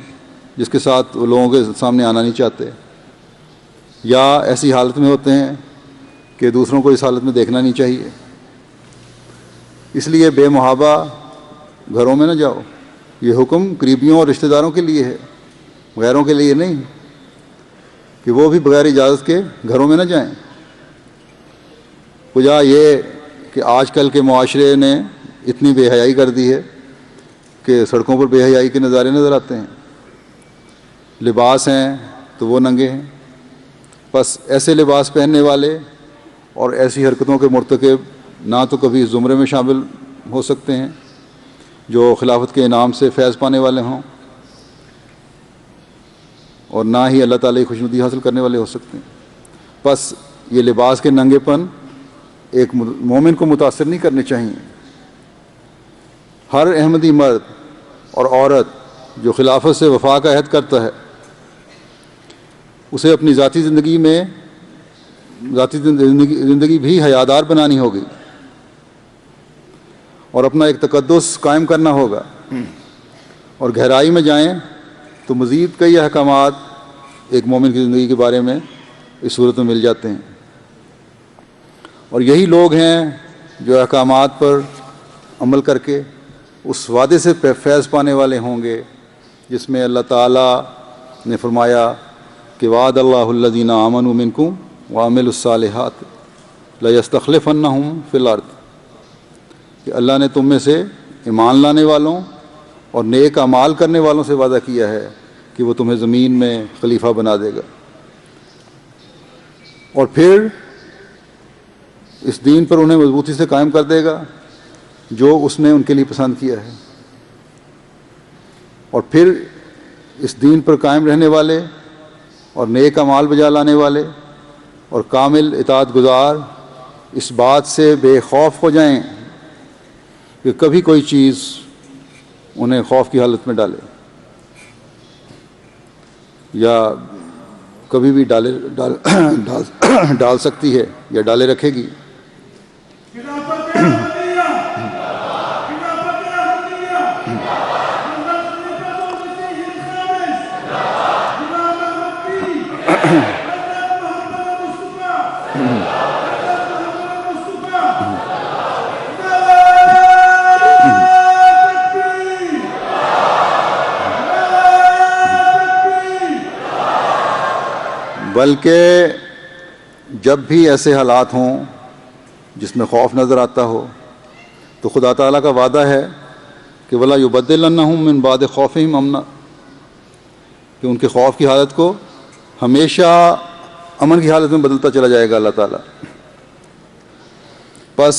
جس کے ساتھ وہ لوگوں کے سامنے آنا نہیں چاہتے، یا ایسی حالت میں ہوتے ہیں کہ دوسروں کو اس حالت میں دیکھنا نہیں چاہیے۔ اس لیے بے محابہ گھروں میں نہ جاؤ۔ یہ حکم قریبیوں اور رشتہ داروں کے لیے ہے، غیروں کے لیے نہیں، کہ وہ بھی بغیر اجازت کے گھروں میں نہ جائیں۔ وجہ یہ کہ آج کل کے معاشرے نے اتنی بے حیائی کر دی ہے کہ سڑکوں پر بے حیائی کے نظارے نظر آتے ہیں، لباس ہیں تو وہ ننگے ہیں۔ بس ایسے لباس پہننے والے اور ایسی حرکتوں کے مرتکب نہ تو کبھی اس زمرے میں شامل ہو سکتے ہیں جو خلافت کے انعام سے فیض پانے والے ہوں، اور نہ ہی اللہ تعالیٰ کی خوشنودی حاصل کرنے والے ہو سکتے ہیں۔ بس یہ لباس کے ننگے پن ایک مومن کو متاثر نہیں کرنے چاہیے۔ ہر احمدی مرد اور عورت جو خلافت سے وفا کا عہد کرتا ہے، اسے اپنی ذاتی زندگی بھی حیادار بنانی ہوگی اور اپنا ایک تقدس قائم کرنا ہوگا، اور گہرائی میں جائیں تو مزید کئی احکامات ایک مومن کی زندگی کے بارے میں اس صورت میں مل جاتے ہیں، اور یہی لوگ ہیں جو احکامات پر عمل کر کے اس وعدے سے فیض پانے والے ہوں گے جس میں اللہ تعالیٰ نے فرمایا کہ وعد اللہ الذین آمنوا منکم وعملوا الصالحات لیستخلفنہم فی الارض، کہ اللہ نے تم میں سے ایمان لانے والوں اور نیک اعمال کرنے والوں سے وعدہ کیا ہے کہ وہ تمہیں زمین میں خلیفہ بنا دے گا، اور پھر اس دین پر انہیں مضبوطی سے قائم کر دے گا جو اس نے ان کے لیے پسند کیا ہے، اور پھر اس دین پر قائم رہنے والے اور نیک اعمال بجا لانے والے اور کامل اطاعت گزار اس بات سے بے خوف ہو جائیں کہ کبھی کوئی چیز انہیں خوف کی حالت میں ڈالے یا کبھی بھی ڈال سکتی ہے یا ڈالے رکھے گی۔ بلکہ جب بھی ایسے حالات ہوں جس میں خوف نظر آتا ہو تو خدا تعالیٰ کا وعدہ ہے کہ وَلَا يُبَدِّلَنَّهُم مِّن بَعْدِ خَوْفِهِمْ أَمْنًا، کہ ان کے خوف کی حالت کو ہمیشہ امن کی حالت میں بدلتا چلا جائے گا اللہ تعالیٰ۔ بس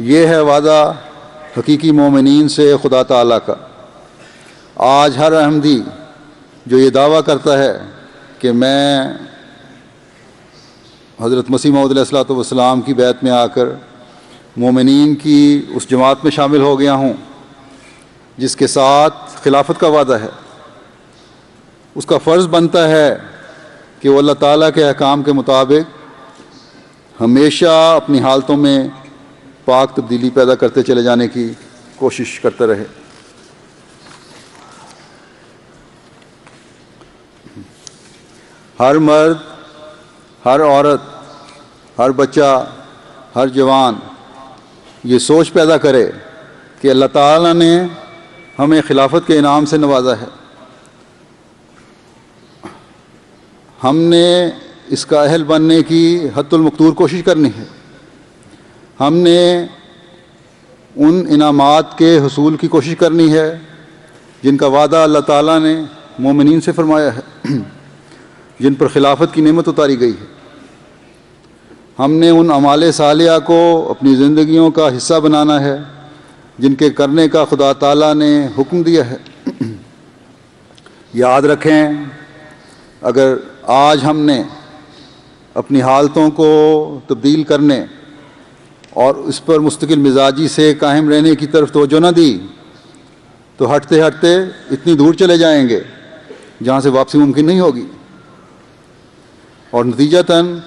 یہ ہے وعدہ حقیقی مومنین سے خدا تعالیٰ کا۔ آج ہر احمدی جو یہ دعویٰ کرتا ہے کہ میں حضرت مسیح موعود علیہ الصلوۃ والسلام کی بیعت میں آ کر مومنین کی اس جماعت میں شامل ہو گیا ہوں جس کے ساتھ خلافت کا وعدہ ہے، اس کا فرض بنتا ہے کہ وہ اللہ تعالیٰ کے احکام کے مطابق ہمیشہ اپنی حالتوں میں پاک تبدیلی پیدا کرتے چلے جانے کی کوشش کرتا رہے۔ ہر مرد، ہر عورت، ہر بچہ، ہر جوان یہ سوچ پیدا کرے کہ اللہ تعالیٰ نے ہمیں خلافت کے انعام سے نوازا ہے، ہم نے اس کا اہل بننے کی حد المقدور کوشش کرنی ہے، ہم نے ان انعامات کے حصول کی کوشش کرنی ہے جن کا وعدہ اللہ تعالیٰ نے مومنین سے فرمایا ہے، جن پر خلافت کی نعمت اتاری گئی ہے۔ ہم نے ان اعمال صالحہ کو اپنی زندگیوں کا حصہ بنانا ہے جن کے کرنے کا خدا تعالیٰ نے حکم دیا ہے۔ یاد رکھیں، اگر آج ہم نے اپنی حالتوں کو تبدیل کرنے اور اس پر مستقل مزاجی سے قائم رہنے کی طرف توجہ نہ دی تو ہٹتے ہٹتے اتنی دور چلے جائیں گے جہاں سے واپسی ممکن نہیں ہوگی، اور نتیجتاً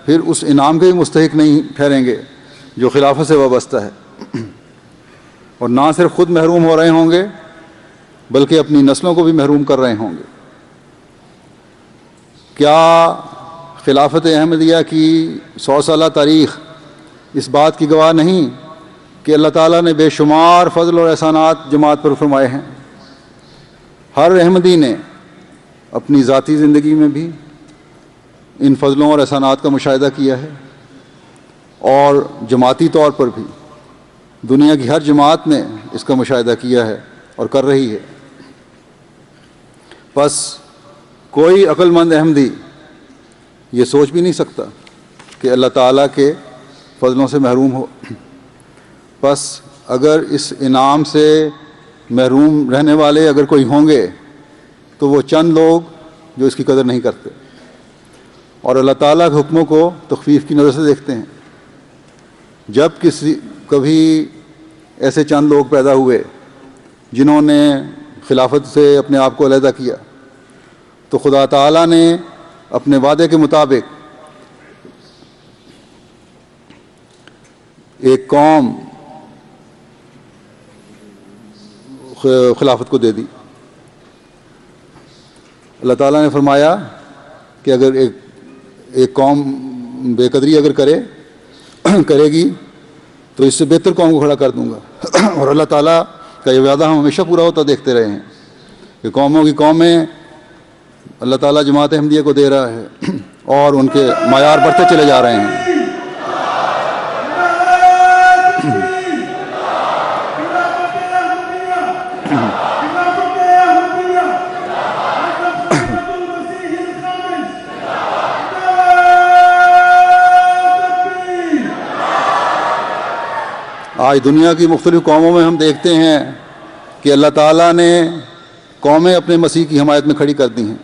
پھر اس انعام کے بھی مستحق نہیں ٹھہریں گے جو خلافت سے وابستہ ہے، اور نہ صرف خود محروم ہو رہے ہوں گے بلکہ اپنی نسلوں کو بھی محروم کر رہے ہوں گے۔ کیا خلافت احمدیہ کی 100 سالہ تاریخ اس بات کی گواہ نہیں کہ اللہ تعالیٰ نے بے شمار فضل اور احسانات جماعت پر فرمائے ہیں؟ ہر احمدی نے اپنی ذاتی زندگی میں بھی ان فضلوں اور احسانات کا مشاہدہ کیا ہے، اور جماعتی طور پر بھی دنیا کی ہر جماعت نے اس کا مشاہدہ کیا ہے اور کر رہی ہے۔ بس کوئی عقل مند احمدی یہ سوچ بھی نہیں سکتا کہ اللہ تعالیٰ کے فضلوں سے محروم ہو۔ بس اگر اس انعام سے محروم رہنے والے اگر کوئی ہوں گے تو وہ چند لوگ جو اس کی قدر نہیں کرتے اور اللہ تعالیٰ کے حکموں کو تخفیف کی نظر سے دیکھتے ہیں۔ جب کبھی ایسے چند لوگ پیدا ہوئے جنہوں نے خلافت سے اپنے آپ کو علیحدہ کیا تو خدا تعالیٰ نے اپنے وعدے کے مطابق ایک قوم خلافت کو دے دی۔ اللہ تعالیٰ نے فرمایا کہ اگر ایک قوم بے قدری اگر کرے گی تو اس سے بہتر قوم کو کھڑا کر دوں گا، اور اللہ تعالیٰ کا یہ وعدہ ہم ہمیشہ پورا ہوتا دیکھتے رہے ہیں کہ قوموں کی قومیں اللہ تعالیٰ جماعت احمدیہ کو دے رہا ہے اور ان کے معیار بڑھتے چلے جا رہے ہیں۔ آج دنیا کی مختلف قوموں میں ہم دیکھتے ہیں کہ اللہ تعالیٰ نے قومیں اپنے مسیح کی حمایت میں کھڑی کر دی ہیں.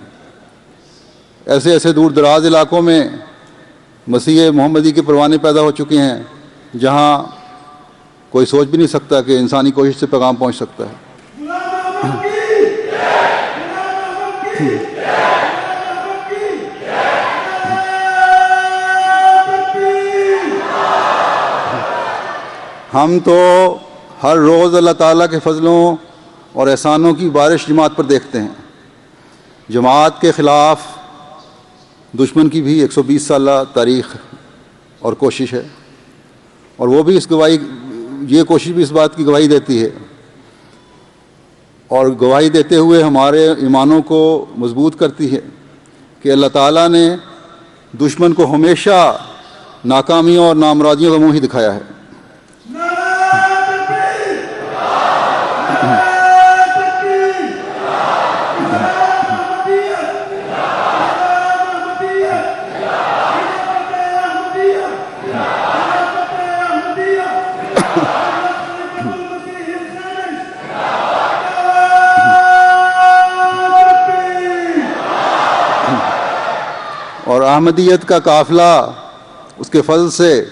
ایسے ایسے دور دراز علاقوں میں مسیح محمدی کے پروانے پیدا ہو چکے ہیں جہاں کوئی سوچ بھی نہیں سکتا کہ انسانی کوشش سے پیغام پہنچ سکتا ہے. ہم تو ہر روز اللہ تعالیٰ کے فضلوں اور احسانوں کی بارش جماعت پر دیکھتے ہیں. جماعت کے خلاف دشمن کی بھی 120 سالہ تاریخ اور کوشش ہے، اور وہ بھی یہ کوشش بھی اس بات کی گواہی دیتی ہے، اور گواہی دیتے ہوئے ہمارے ایمانوں کو مضبوط کرتی ہے کہ اللہ تعالیٰ نے دشمن کو ہمیشہ ناکامیوں اور نامرادیوں کا منہ ہی دکھایا ہے. اور احمدیت کا قافلہ اس کے فضل سے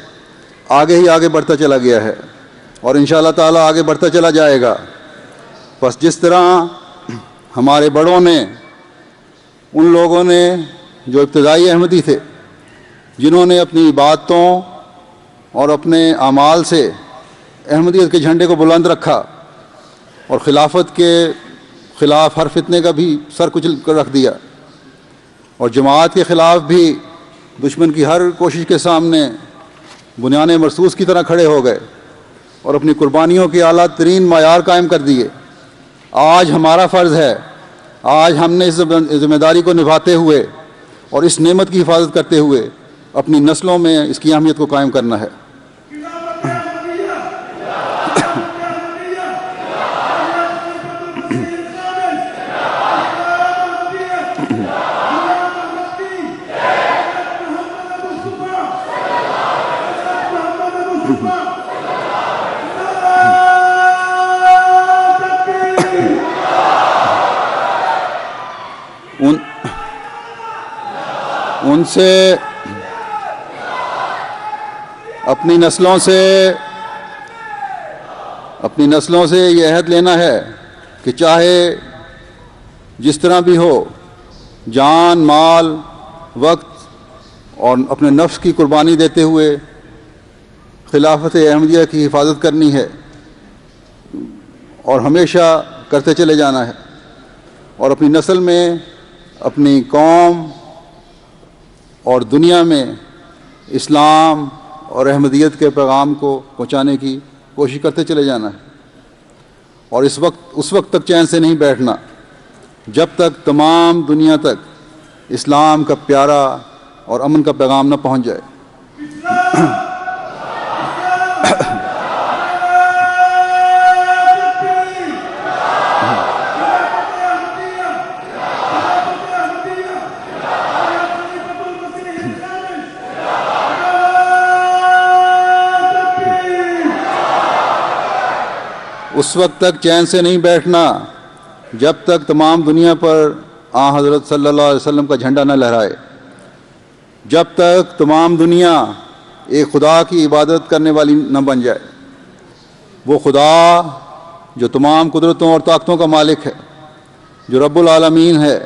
آگے ہی آگے بڑھتا چلا گیا ہے، اور انشاءاللہ تعالیٰ آگے بڑھتا چلا جائے گا. بس جس طرح ہمارے بڑوں نے، ان لوگوں نے جو ابتدائی احمدی تھے، جنہوں نے اپنی عبادتوں اور اپنے اعمال سے احمدیت کے جھنڈے کو بلند رکھا اور خلافت کے خلاف ہر فتنے کا بھی سر کچل کر رکھ دیا، اور جماعت کے خلاف بھی دشمن کی ہر کوشش کے سامنے بنیان مرصوص کی طرح کھڑے ہو گئے اور اپنی قربانیوں کے اعلیٰ ترین معیار قائم کر دیے. آج ہمارا فرض ہے، آج ہم نے اس ذمہ داری کو نبھاتے ہوئے اور اس نعمت کی حفاظت کرتے ہوئے اپنی نسلوں میں اس کی اہمیت کو قائم کرنا ہے. ان سے اپنی نسلوں سے یہ عہد لینا ہے کہ چاہے جس طرح بھی ہو، جان، مال، وقت اور اپنے نفس کی قربانی دیتے ہوئے خلافت احمدیہ کی حفاظت کرنی ہے اور ہمیشہ کرتے چلے جانا ہے، اور اپنی نسل میں، اپنی قوم اور دنیا میں اسلام اور احمدیت کے پیغام کو پہنچانے کی کوشش کرتے چلے جانا ہے. اور اس وقت تک چین سے نہیں بیٹھنا جب تک تمام دنیا تک اسلام کا پیارا اور امن کا پیغام نہ پہنچ جائے. اس وقت تک چین سے نہیں بیٹھنا جب تک تمام دنیا پر آن حضرت صلی اللہ علیہ وسلم کا جھنڈا نہ لہرائے، جب تک تمام دنیا ایک خدا کی عبادت کرنے والی نہ بن جائے. وہ خدا جو تمام قدرتوں اور طاقتوں کا مالک ہے، جو رب العالمین ہے،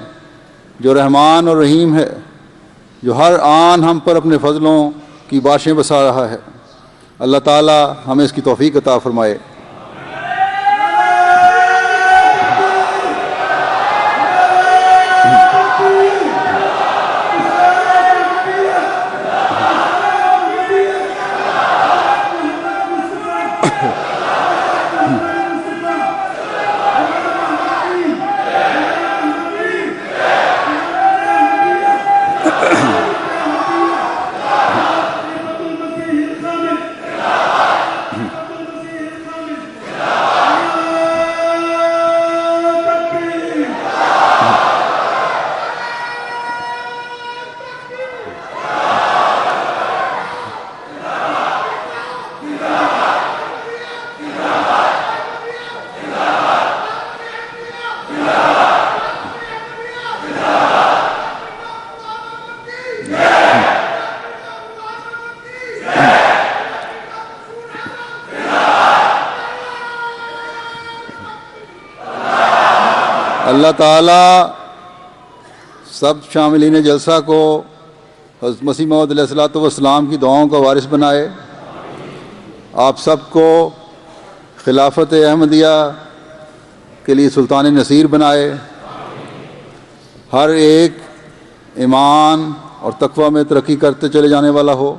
جو رحمان اور رحیم ہے، جو ہر آن ہم پر اپنے فضلوں کی بارشیں برسا رہا ہے. اللہ تعالی ہمیں اس کی توفیق عطا فرمائے. اللہ تعالیٰ سب شاملین جلسہ کو حضرت مسیح موعود علیہ الصلوۃ والسلام کی دعاؤں کا وارث بنائے. آپ سب کو خلافت احمدیہ کے لیے سلطان نصیر بنائے. ہر ایک ایمان اور تقوی میں ترقی کرتے چلے جانے والا ہو.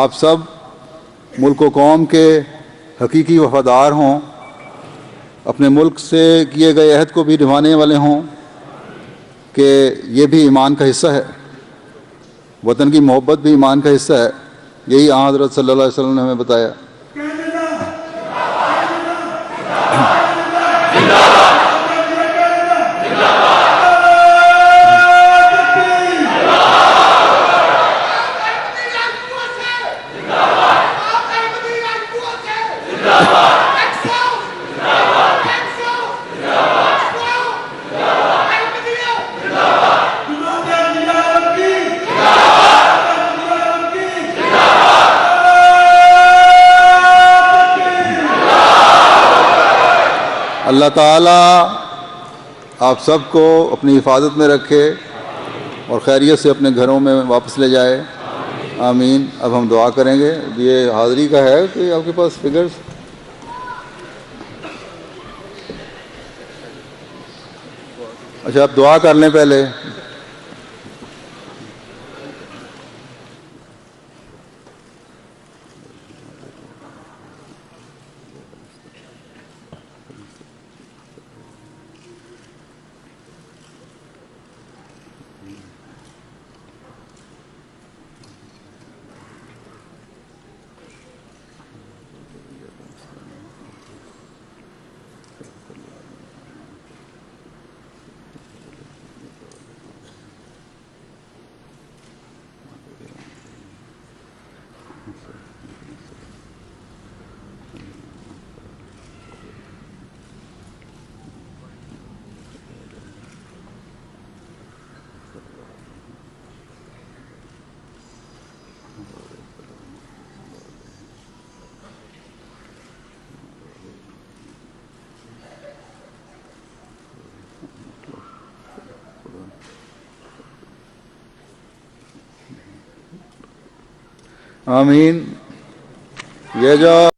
آپ سب ملک و قوم کے حقیقی وفادار ہوں. اپنے ملک سے کیے گئے عہد کو بھی نبھانے والے ہوں کہ یہ بھی ایمان کا حصہ ہے. وطن کی محبت بھی ایمان کا حصہ ہے. یہی آن حضرت صلی اللہ علیہ وسلم نے ہمیں بتایا. اللہ تعالیٰ آپ سب کو اپنی حفاظت میں رکھے اور خیریت سے اپنے گھروں میں واپس لے جائے. آمین. اب ہم دعا کریں گے. یہ حاضری کا ہے کہ آپ کے پاس فگرز؟ اچھا آپ دعا کر لیں پہلے. آمین. یہ جو